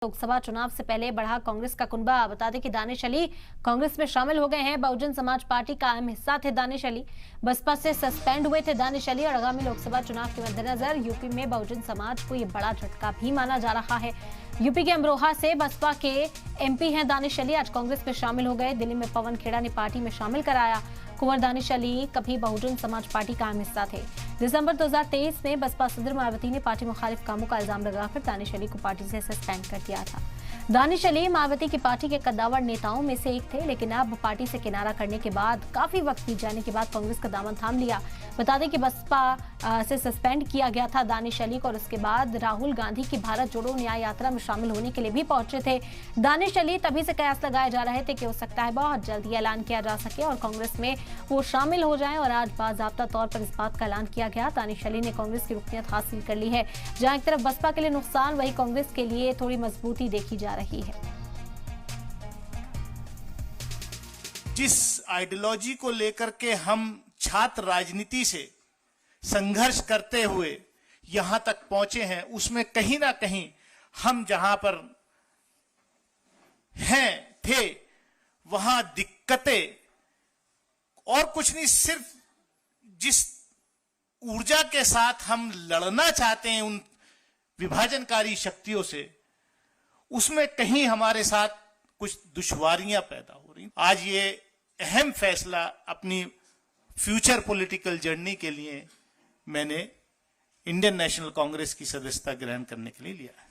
लोकसभा चुनाव से पहले बढ़ा कांग्रेस का कुनबा। बता दें कि दानिश अली कांग्रेस में शामिल हो गए हैं। बहुजन समाज पार्टी का अहम हिस्सा थे दानिश अली। बसपा से सस्पेंड हुए थे दानिश अली और आगामी लोकसभा चुनाव के मद्देनजर यूपी में बहुजन समाज को ये बड़ा झटका भी माना जा रहा है। यूपी के अमरोहा से बसपा के एमपी हैं दानिश अली, आज कांग्रेस में शामिल हो गए। दिल्ली में पवन खेड़ा ने पार्टी में शामिल कराया। कुंवर दानिश अली कभी बहुजन समाज पार्टी का अहम हिस्सा थे। दिसंबर 2023 में बसपा सदर मायावती ने पार्टी मुखालिफ कामों का इल्जाम लगाकर दानिश अली को पार्टी से सस्पेंड कर दिया था। दानिश अली मायावती की पार्टी के कद्दावर नेताओं में से एक थे, लेकिन अब पार्टी से किनारा करने के बाद काफी वक्त बीत जाने के बाद कांग्रेस का दामन थाम लिया। बता दें कि बसपा से सस्पेंड किया गया था दानिश अली को और उसके बाद राहुल गांधी की भारत जोड़ो न्याय यात्रा में शामिल होने के लिए भी पहुंचे थे दानिश अली। तभी से कयास लगाए जा रहे थे कि हो सकता है बहुत जल्द ये ऐलान किया जा सके और कांग्रेस में वो शामिल हो जाएं, और आज बाज़ाब्ता तौर पर इस बात का ऐलान किया गया। दानिश अली ने कांग्रेस की रुकनियत हासिल कर ली है। जहां एक तरफ बसपा के लिए नुकसान, वहीं कांग्रेस के लिए थोड़ी मजबूती देखी जा रही है। जिस आइडियोलॉजी को लेकर के हम छात्र राजनीति से संघर्ष करते हुए यहां तक पहुंचे हैं, उसमें कहीं ना कहीं हम जहां पर थे वहां दिक्कतें और कुछ नहीं, सिर्फ जिस ऊर्जा के साथ हम लड़ना चाहते हैं उन विभाजनकारी शक्तियों से, उसमें कहीं हमारे साथ कुछ दुश्वारियां पैदा हो रही। आज ये अहम फैसला अपनी फ्यूचर पॉलिटिकल जर्नी के लिए मैंने इंडियन नेशनल कांग्रेस की सदस्यता ग्रहण करने के लिए लिया है।